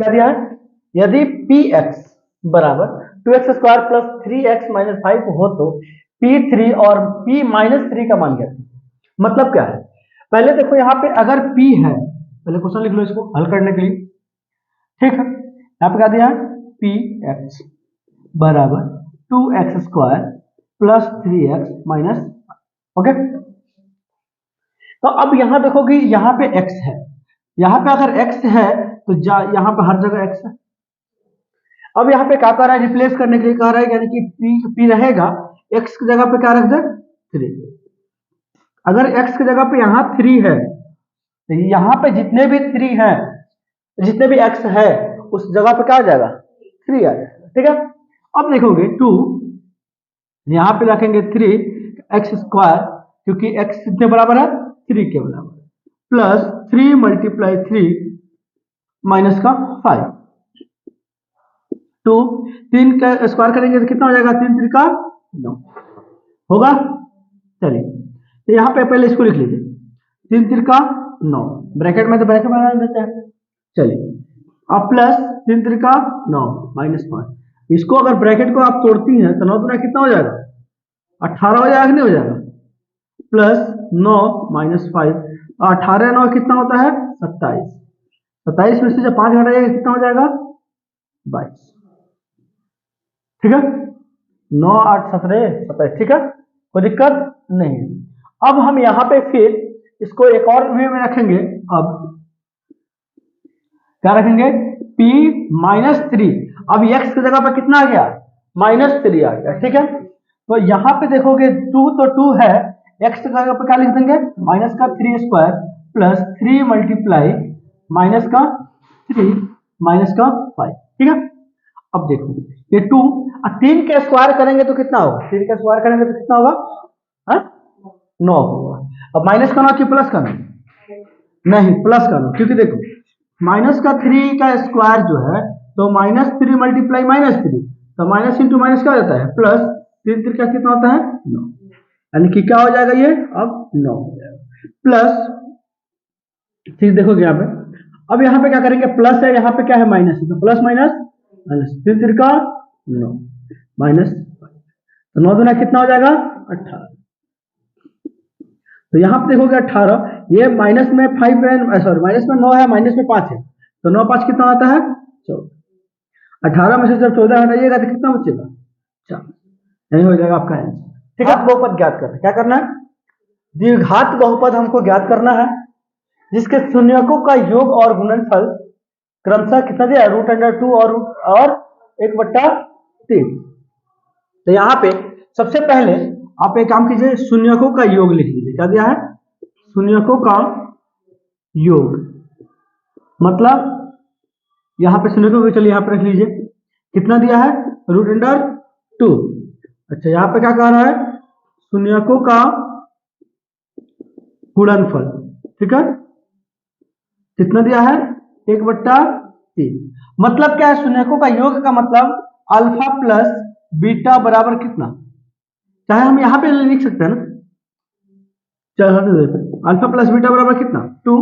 क्या दिया है, यदि पी एक्स बराबर 2x² प्लस 3x माइनस 5 हो तो P3 और P माइनस 3 का मान ज्ञात। मतलब क्या है, पहले देखो यहाँ पे अगर P है, पहले क्वेश्चन लिख लो इसको हल करने के लिए, ठीक है। यहाँ पे क्या दिया है, पी एक्स बराबर 2x² plus 3x minus, okay. तो अब यहाँ देखोगे यहाँ पे x है, यहाँ पे अगर x है तो यहाँ पे हर जगह x है। अब यहाँ पे क्या कर रहा है, रिप्लेस करने के लिए कह रहा है, यानी कि p रहेगा, x की जगह पे क्या रख दे 3। अगर x की जगह पे यहाँ 3 है तो यहाँ पे जितने भी 3 हैं, जितने भी x है उस जगह पे क्या आ जाएगा 3 आ जाएगा, ठीक है। अब देखोगे 2 यहाँ पे रखेंगे 3x², क्योंकि x कितने बराबर है 3 के बराबर, प्लस 3 मल्टीप्लाई 3 माइनस का 5, 2 3 का स्क्वायर करेंगे तो कितना हो जाएगा, 3 3 का 9 होगा। चलिए तो यहाँ पे पहले इसको लिख लीजिए, 3 3 का 9, ब्रैकेट में तो ब्रैकेट बना देते हैं। चलिए अब प्लस 3 3 का 9 माइनस 5, इसको अगर ब्रैकेट को आप तोड़ती हैं तो 9 दूना कितना हो जाएगा 18 हो जाएगा कि नहीं हो जाएगा, प्लस 9 माइनस 5, 18 9 कितना होता है 27, 27 में से जब 5 घटाइएगा कितना हो जाएगा 22, ठीक है। 9 8 17 27, ठीक है, कोई दिक्कत नहीं है। अब हम यहाँ पे फिर इसको एक और वे में रखेंगे, अब क्या रखेंगे p माइनस 3, अब x की जगह पर कितना आ गया -3 आ गया, ठीक है। तो यहाँ पे देखोगे 2 तो 2 है, x की जगह पर क्या लिख देंगे माइनस का 3² प्लस 3 मल्टीप्लाई माइनस का 3 माइनस का 5, ठीक है। अब देखो ये 2 3 के स्क्वायर करेंगे तो कितना होगा, 3 के स्क्वायर करेंगे तो कितना होगा 9 होगा। अब माइनस करना कि प्लस करना, नहीं प्लस करना, क्योंकि देखो माइनस का 3 का स्क्वायर जो है तो -3 मल्टीप्लाई -3, तो माइनस इंटू माइनस क्या होता है प्लस, 3 3 का कितना होता है 9, यानी कि क्या हो जाएगा ये अब 9 हो जाएगा प्लस, ठीक देखोगे यहाँ पे। अब यहाँ पे क्या करेंगे, प्लस है, यहाँ पे क्या है माइनस है, तो प्लस माइनस माइनस, 3 3 का 9 माइनस, तो 9 दूना कितना हो जाएगा 18, तो यहाँ पे देखोगे 18, ये माइनस में 5 है, सॉरी माइनस में 9 है, माइनस में 5 है, तो 9 5 कितना आता है 14, 18 में से जब 14 हटाइएगा तो कितना बचेगा 4, यही हो जाएगा आपका आंसर, ठीक है। बहुपद ज्ञात करना, क्या करना है, द्विघात बहुपद हमको ज्ञात करना है, जिसके शून्यकों का योग और गुणनफल क्रमशः कितना दिया, √2 और 1/3। तो यहाँ पे सबसे पहले आप एक काम कीजिए, शून्यकों का योग लिख लीजिए, क्या दिया है शून्यकों का योग, मतलब यहाँ पे शून्यकों को चलिए यहाँ पे रख लीजिए, कितना दिया है √2। अच्छा यहाँ पे क्या कह रहा है, शून्यकों का गुणनफल, ठीक है, कितना दिया है 1/3। मतलब क्या है, शून्यकों का योग का मतलब अल्फा प्लस बीटा बराबर कितना, चाहे हम यहाँ पे लिख सकते हैं ना, चलो अल्फा प्लस बीटा बराबर कितना 2,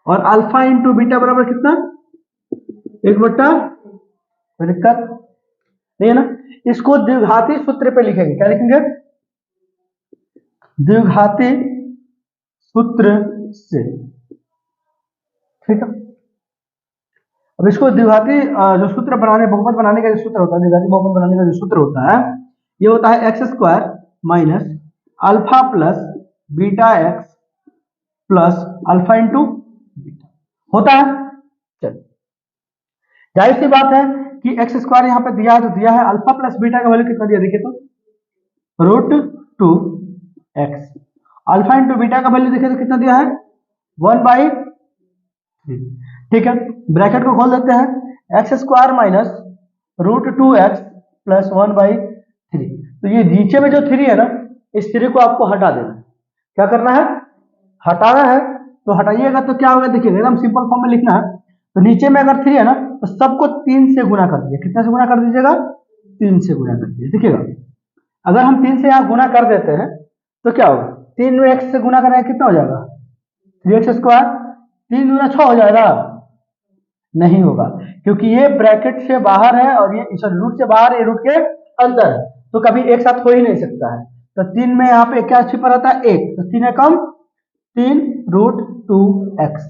और अल्फा इंटू बीटा बराबर कितना 1/, कोई दिक्कत नहीं है ना। इसको द्विघाती सूत्र पे लिखेंगे, क्या लिखेंगे द्विघाती सूत्र से, ठीक है। अब इसको द्विघाती जो सूत्र बनाने, बहुपद बनाने का जो सूत्र होता है, द्विघाती बहुपद बनाने का जो सूत्र होता है, ये होता है x² minus alpha plus beta x plus alpha into beta होता है। चलिए जाहिर सी बात है कि x² यहाँ पे दिया है, तो दिया है अल्फा प्लस बीटा का वैल्यू कितना दिया, देखिए तो √2x, अल्फा इंटू बीटा का वैल्यू देखिए तो कितना दिया है 1/3, ठीक है। ब्रैकेट को खोल देते हैं, x² माइनस √2x प्लस 1/3, तो ये नीचे में जो 3 है ना, इस 3 को आपको हटा देना है, क्या करना है हटाना है, तो हटाइएगा तो क्या होगा, देखिए एकदम सिंपल फॉर्म में लिखना है, तो नीचे में अगर 3 है ना तो सबको 3 से गुना कर दीजिए, कितने से गुना कर दीजिएगा 3 से गुना कर दीजिए, देखिएगा अगर हम 3 से यहाँ गुना कर देते हैं तो क्या होगा, 3 में x से गुना करेंगे कितना हो जाएगा 3x², 3 दूना 6 हो जाएगा, नहीं होगा, क्योंकि ये ब्रैकेट से बाहर है और ये सॉरी रूट से बाहर, ये रूट के अंदर है, तो कभी एक साथ हो ही नहीं सकता है। तो 3 में यहाँ पे क्या छिपा रहता है? 1, तो 3 है कम 3 रूट 2x।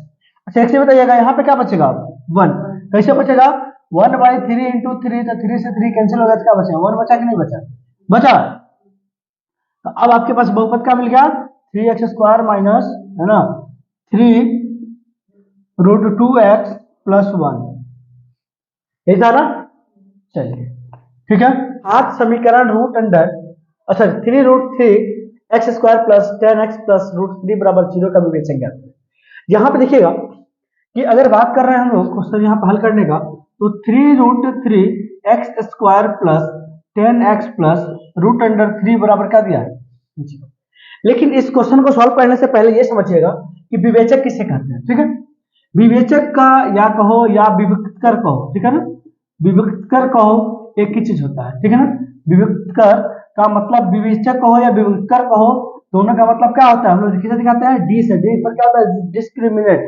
अच्छा एक से बताइएगा यहाँ पे क्या बचेगा? 1। कैसे बचेगा? 1/3 इंटू 3, तो 3 से 3 कैंसिल हो गया, तो क्या बचा? 1 बचा कि नहीं बचा? बचा। तो अब आपके पास बहुपद क्या मिल गया? 3x² माइनस, है ना, 3 रूट 2x प्लस 1, यही था ना? चलिए ठीक है। हाथ समीकरण रूट अंडर, अच्छा 3 root 3 x square plus 10x plus root 3 बराबर 0 का विवेचन ज्ञात करें। यहाँ पे देखिएगा कि अगर बात कर रहे हैं हम लोग क्वेश्चन यहाँ पे हल करने का, तो 3 root 3 x square plus 10x plus root under 3 बराबर क्या दिया है? 0। लेकिन इस क्वेश्चन को सॉल्व करने से पहले ये समझिएगा कि विवेचक किसे कहते हैं, ठीक है? विवेचक का या कहो या विविक्तकर कहो, ठीक है ना? विविक्तकर कहो एक ही चीज होता है, ठीक है ना? विविक्तकर का मतलब विवेचक कहो या विविक्तकर कहो, दोनों का मतलब क्या होता है? हम लोग किसे दिखाते हैं? डी से। डी पर क्या होता है? डिस्क्रिमिनेट।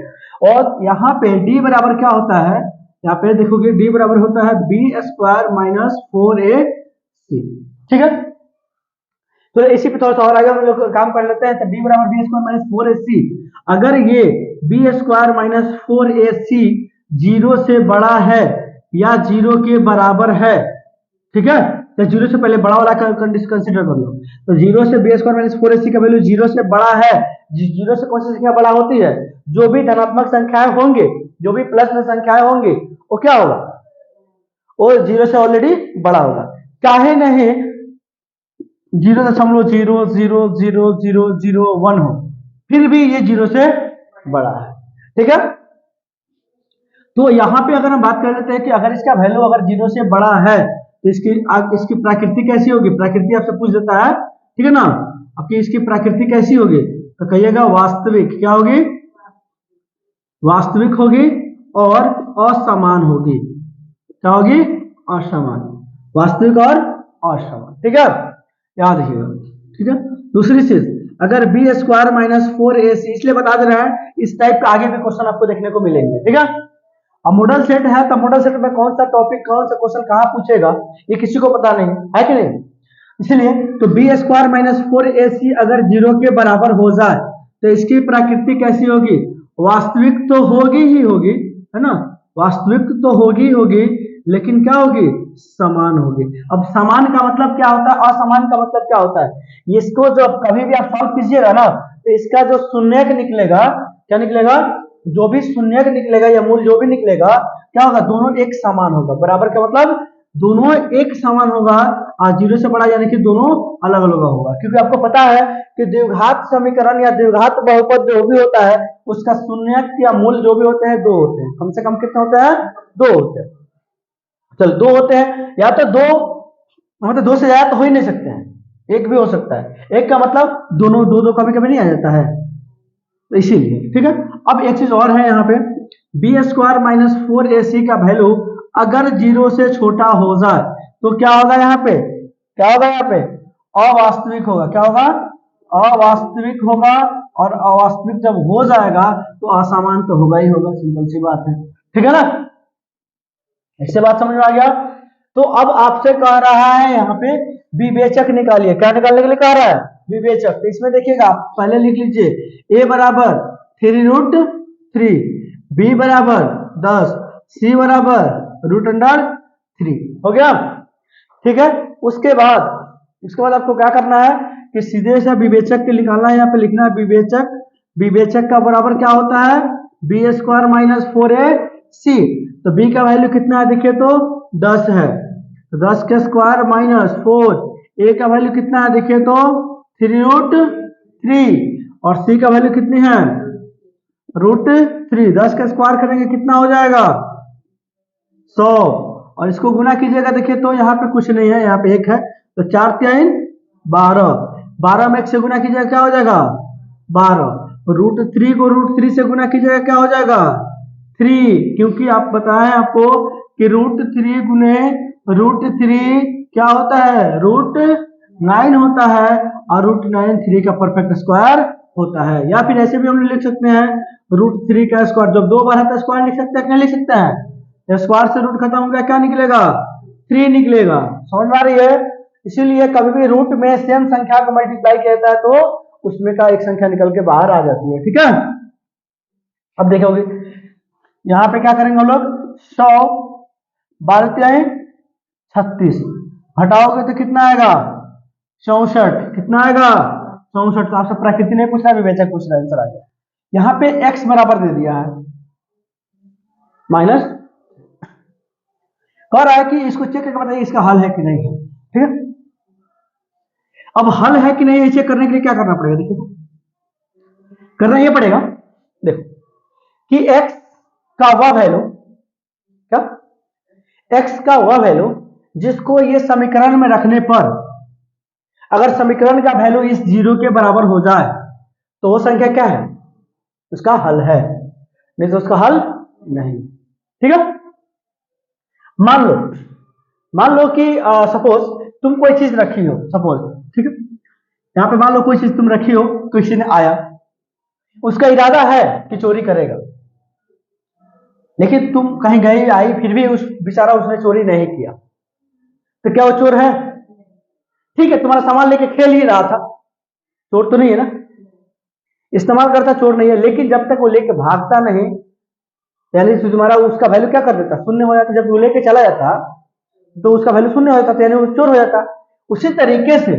और यहाँ पे डी बराबर क्या होता है? यहाँ पे देखोगे डी बराबर होता है b² माइनस 4ac, ठीक है? तो इसी पे थोड़ा सा और आगे हम लोग काम कर लेते हैं। तो d बराबर b² माइनस 4ac, अगर ये b² माइनस 4ac 0 से बड़ा है या 0 के बराबर है, ठीक है? तो 0 से पहले बड़ा वाला कंडीशन कंसीडर कर लो। तो 0 से b² माइनस 4ac का वैल्यू 0 से बड़ा है। 0 से कौन सी संख्या बड़ा होती है? जो भी धनात्मक संख्याएं होंगे, जो भी प्लस में संख्याएं होंगी, वो क्या होगा? वो 0 से ऑलरेडी बड़ा होगा। चाहे नहीं 0.0000001 हो, फिर भी ये 0 से बड़ा है, ठीक है? तो यहाँ पे अगर हम बात कर लेते हैं कि अगर इसका वैल्यू अगर 0 से बड़ा है तो इसकी प्रकृति कैसी होगी? प्रकृति आपसे पूछ देता है, ठीक है ना? आपकी इसकी प्रकृति कैसी होगी? तो कहिएगा वास्तविक। क्या होगी? वास्तविक होगी और असमान होगी। क्या होगी? असमान। वास्तविक और असमान, ठीक है? याद रखिएगा, ठीक है? दूसरी चीज, अगर b² माइनस 4ac, इसलिए बता दे रहा है इस टाइप का आगे भी क्वेश्चन आपको देखने को मिलेंगे, ठीक है? अब मॉडल सेट है तो मॉडल सेट में कौन सा टॉपिक, कौन सा क्वेश्चन कहाँ पूछेगा, ये किसी को पता नहीं है कि नहीं? इसलिए तो b² माइनस 4ac अगर 0 के बराबर हो जाए तो इसकी प्रकृति कैसी होगी? वास्तविक तो होगी ही होगी, है ना? वास्तविक तो होगी होगी, लेकिन क्या होगी? समान होगी। अब समान का मतलब क्या होता है? असमान का मतलब क्या होता है? इसको जो कभी भी आप सॉल्व कीजिएगा ना, तो इसका जो शून्यक निकलेगा, क्या निकलेगा? जो भी शून्यक निकलेगा या मूल जो भी निकलेगा, क्या होगा? दोनों एक समान होगा। बराबर का मतलब दोनों एक समान होगा, और 0 से बड़ा यानी कि दोनों अलग अलग होगा। क्योंकि आपको पता है कि द्विघात समीकरण या द्विघात बहुपद जो भी होता है, उसका शून्यक या मूल जो भी होते हैं 2 होते हैं। कम से कम कितने होते हैं? 2 होते हैं। चल 2 होते हैं, या तो 2 मतलब 2 से ज्यादा तो हो ही नहीं सकते हैं, एक भी हो सकता है। एक का मतलब दोनों, दो कभी कभी नहीं आ जाता है, तो इसीलिए, ठीक है? अब एक चीज और है यहाँ पे, b² माइनस 4ac का वैल्यू अगर 0 से छोटा हो जाए तो क्या होगा? यहाँ पे क्या होगा? यहाँ पे अवास्तविक होगा। क्या होगा? अवास्तविक होगा। और अवास्तविक जब हो जाएगा तो असमान तो होगा ही होगा, सिंपल सी बात है, ठीक है ना? इससे बात समझ में आ गया? तो अब आपसे कह रहा है यहाँ पे विवेचक निकालिए। क्या निकालने के लिए कह रहा है? विवेचक। तो इसमें देखिएगा, पहले लिख लीजिए a बराबर 3 रूट 3, b बराबर 10, c बराबर रूट अंडर 3। हो गया, ठीक है? उसके बाद आपको क्या करना है कि सीधे से विवेचक के निकालना है। यहाँ पे लिखना है विवेचक। विवेचक का बराबर क्या होता है? b² minus 4ac। तो b का वैल्यू कितना है? देखिए तो 10 है, तो 10 के स्क्वायर माइनस 4। a का वैल्यू कितना है? देखिए तो 3 रूट 3। और c का वैल्यू कितनी है? रूट 3। 10 का स्क्वायर करेंगे कितना हो जाएगा? 100। और इसको गुना कीजिएगा, देखिए तो यहाँ पे कुछ नहीं है, यहाँ पे 1 है, तो 4 3 12। 12 में 1 से गुना कीजिएगा, क्या हो जाएगा? 12। रूट 3 को रूट 3 से गुना कीजिएगा, क्या हो जाएगा? 3। क्योंकि आप बताएं आपको कि रूट 3 गुने रूट 3 क्या होता है? रूट 9 होता है, और रूट 9 3 का परफेक्ट स्क्वायर होता है। या फिर ऐसे भी हम लिख सकते हैं √3 का स्क्वायर, जब 2 बार है तो स्क्वायर लिख सकते हैं, क्या लिख सकते हैं, स्क्वायर से रूट खत्म हो गया, क्या निकलेगा, 3 निकलेगा। समझ में आ रही है? इसीलिए कभी भी रूट में सेम संख्या को मल्टीप्लाई किया जाता है तो उसमें का एक संख्या निकल के बाहर आ जाती है। ठीक है, अब देखोगे यहां पे क्या करेंगे हम लोग, 100 12 36 घटाओगे तो कितना आएगा, 64। कितना आएगा, 64। तो आपसे प्रकृति नहीं पूछ रहा है, विवेचक पूछ रहा है, आंसर आ गया। यहाँ पे x बराबर दे दिया है माइनस, कह रहा है कि इसको चेक करके बताइए इसका हल है कि नहीं है। ठीक है, अब हल है कि नहीं चेक करने के लिए क्या करना पड़ेगा, देखिए तो करना ये पड़ेगा, देखो कि x का वह वैल्यू, क्या, x का वह वैल्यू जिसको ये समीकरण में रखने पर अगर समीकरण का वैल्यू इस 0 के बराबर हो जाए तो वो संख्या क्या है, उसका हल है, नहीं तो उसका हल नहीं। ठीक है, मान लो कि सपोज तुम कोई चीज रखी हो, सपोज, ठीक है, यहां पे मान लो कोई चीज तुम रखी हो, किसी ने आया, उसका इरादा है कि चोरी करेगा, लेकिन तुम कहीं गई आई फिर भी उस बेचारा उसने चोरी नहीं किया, तो क्या वो चोर है? ठीक है, तुम्हारा सामान लेके खेल ही रहा था, चोर तो नहीं है ना, इस्तेमाल करता, चोर नहीं है, लेकिन जब तक वो लेके भागता नहीं, यानी तुम्हारा उसका वैल्यू क्या कर देता, शून्य हो जाता। जब वो लेके चला जाता तो उसका वैल्यू शून्य हो जाता, यानी वो चोर हो जाता। उसी तरीके से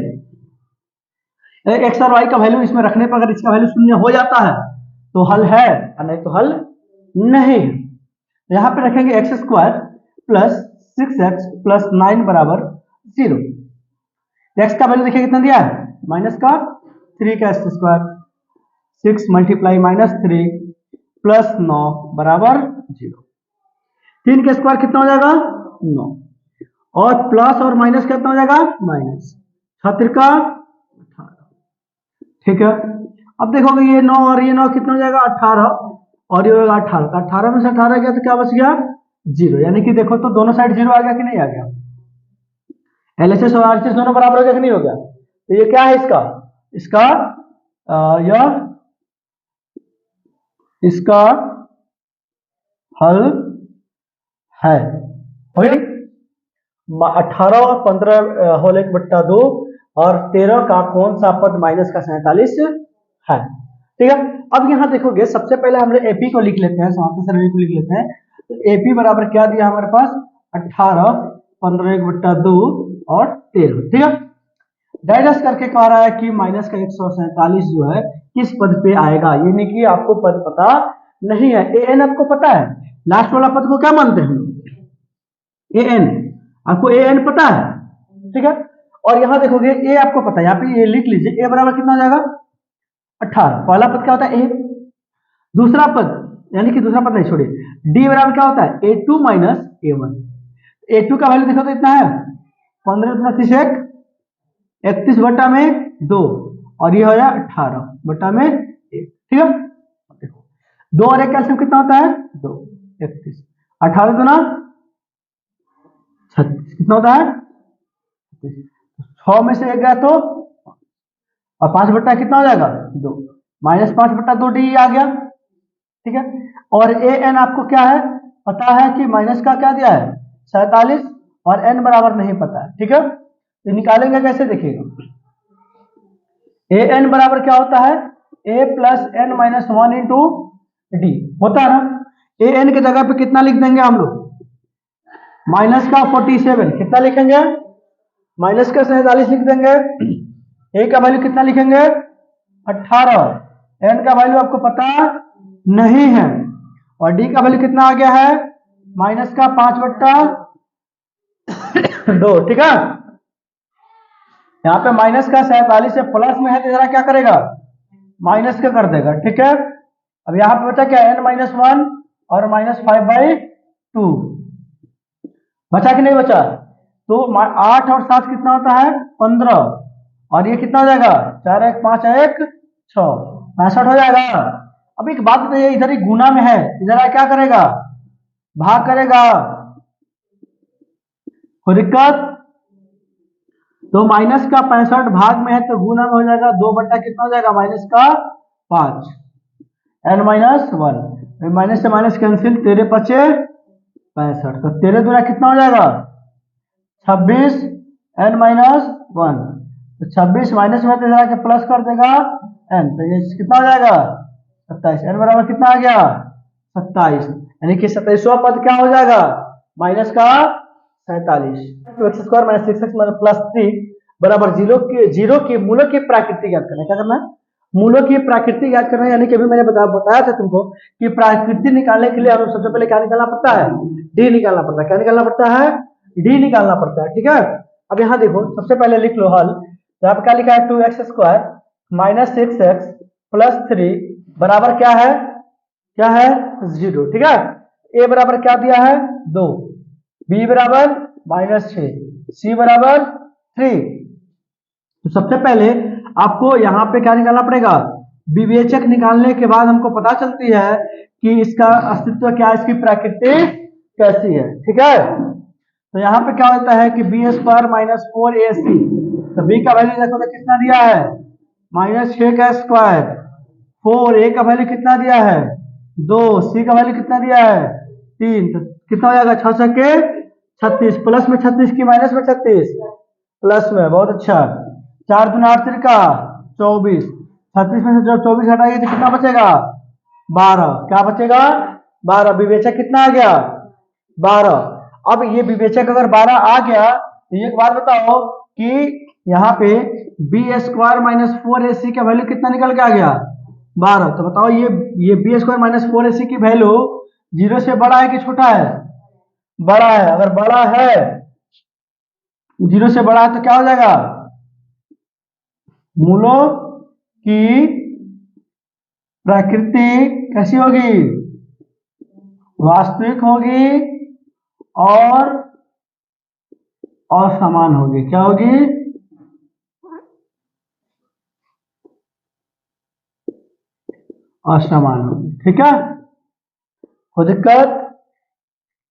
एक्स और वाई का वैल्यू इसमें रखने पर अगर इसका वैल्यू शून्य हो जाता है तो हल है, और नहीं तो हल नहीं है। यहां पे रखेंगे x square plus 6x plus 9 बराबर 0। एक्स का वैल्यू देखिए कितना दिया है, माइनस का 3 का स्क्वायर, 6 मल्टीप्लाई माइनस 3 प्लस 9 बराबर 0। 3 का स्क्वायर कितना हो जाएगा, 9, और प्लस और माइनस कितना हो जाएगा, माइनस 6 का 18। ठीक है, अब देखोगे ये 9 और ये 9 कितना हो जाएगा, 18, और ये होगा 18, 18 में से 18 गया तो क्या बच गया, 0। यानी कि देखो तो दोनों साइड 0 आ गया कि नहीं आ गया, LHS और RHS दोनों बराबर हो गया कि नहीं हो गया। तो ये क्या है इसका, यह इसका हल है। 18 और 15 होल 1/2 और 13 का कौन सा पद माइनस का 47 है। ठीक है, अब यहां देखोगे सबसे पहले हम एपी को लिख लेते हैं, समाप्ति सरणी को लिख लेते हैं। तो एपी बराबर क्या दिया हमारे पास, 18, 15 1/2 और 13। ठीक है, डाइजेस्ट करके कह रहा है कि माइनस का 147 जो है किस पद पे आएगा, यानी कि आपको पद पता नहीं है। ए एन आपको पता है, लास्ट वाला पद को क्या मानते हैं, ए एन, आपको ए एन पता है। ठीक है, और यहां देखोगे ए आपको पता है, यहाँ पे ये लिख लीजिए, ए बराबर कितना हो जाएगा, 18। पहला पद क्या होता है, ए। दूसरा पद, यानी कि दूसरा पद नहीं छोड़िए, डी बराबर क्या होता है, A2 माइनस A1। A2 का वैल्यू देखो तो इतना है 15 + 1 31 बटा में 2, और ये हो जाए 18 बटा में 1। ठीक है, देखो 2 और 1 कैल्सियम कितना होता है, 2, 31, 18 दूना 36, कितना होता है 6 में से 1 गया तो, और 5 बटा कितना हो जाएगा 2, माइनस 5 बटा 2 डी आ गया। ठीक है, और ए एन आपको क्या है पता है कि माइनस का क्या दिया है 47, और एन बराबर नहीं पता है। ठीक है, तो निकालेंगे कैसे, देखिएगा ए एन बराबर क्या होता है, A plus N minus 1 into D होता है ना। ए एन की जगह पे कितना लिख देंगे हम लोग, माइनस का 47, कितना लिखेंगे, माइनस का 47 लिख देंगे। ए का वैल्यू कितना लिखेंगे 18, एन का वैल्यू आपको पता नहीं है, और डी का वैल्यू कितना आ गया है माइनस का 5 बट्टा 2। ठीक है, यहाँ पे माइनस का 47 से प्लस में है तो जरा क्या करेगा, माइनस का कर देगा। ठीक है, अब यहाँ पे बचा क्या, n-1 और -5/2 बचा कि नहीं बचा, तो 8 और 7 कितना होता है 15, और ये कितना हो जाएगा 4 1 5 1 6 65 हो जाएगा। अब एक बात बताइए, इधर ही गुना में है, इधर क्या करेगा, भाग करेगा, कोई दिक्कत, तो माइनस का 65 भाग में है तो गुना में हो जाएगा 2 बट्टा कितना हो जाएगा माइनस का 5, n माइनस 1, माइनस से माइनस कैंसिल, 13 बचे 65, तो 13 दूना कितना हो जाएगा 26, n माइनस 1, तो 26 माइनस में तो जाके प्लस कर देगा n, तो ये कितना हो जाएगा 27, n बराबर कितना आ गया 27, यानी कि 27वां पद क्या हो जाएगा माइनस का 47, two x square minus 6x plus 3 बराबर जीरो की मूलों की प्राकृतिक ज्ञात करना है। क्या करना है मूलों की प्राकृतिक ज्ञात करना है, यानी कि अभी मैंने बताया था तुमको कि प्राकृतिक निकालने के लिए हमें सबसे पहले क्या निकालना पड़ता है डी निकालना पड़ता है। क्या निकालना पड़ता है डी निकालना पड़ता है। ठीक है, अब यहाँ देखो सबसे पहले लिख लो हल। यहाँ पे क्या लिखा है 2x² माइनस 6x प्लस 3 बराबर क्या है 0। ठीक है, ए बराबर क्या दिया है 2, बी बराबर -6, सी बराबर 3। तो सबसे पहले आपको यहाँ पे क्या निकालना पड़ेगा विवेचक। निकालने के बाद हमको पता चलती है कि इसका अस्तित्व क्या है, इसकी प्रकृति कैसी है। ठीक है, तो यहाँ पे क्या होता है कि b² माइनस 4ac, तो b का वैल्यू देखो तो कितना दिया है -6 का स्क्वायर, 4a का वैल्यू कितना दिया है 2, c का वैल्यू कितना दिया है 3, तो कितना हो जाएगा 6 के 36, प्लस में 36 की माइनस में 36, प्लस में, बहुत अच्छा। 4 दूना 8 का 24, 36 में से जब 24 हटाइए तो कितना बचेगा 12, क्या बचेगा 12, विवेचक कितना आ गया 12। अब ये विवेचक अगर 12 आ गया तो एक बात बताओ कि यहाँ पे b² माइनस 4ac का वैल्यू कितना निकल के आ गया 12, तो बताओ ये b² माइनस 4ac की वैल्यू 0 से बड़ा है कि छोटा है बड़ा है। अगर बड़ा है 0 से बड़ा है तो क्या हो जाएगा मूलों की प्रकृति कैसी होगी वास्तविक होगी और असमान होगी। क्या होगी असमान होगी। ठीक है, कोई दिक्कत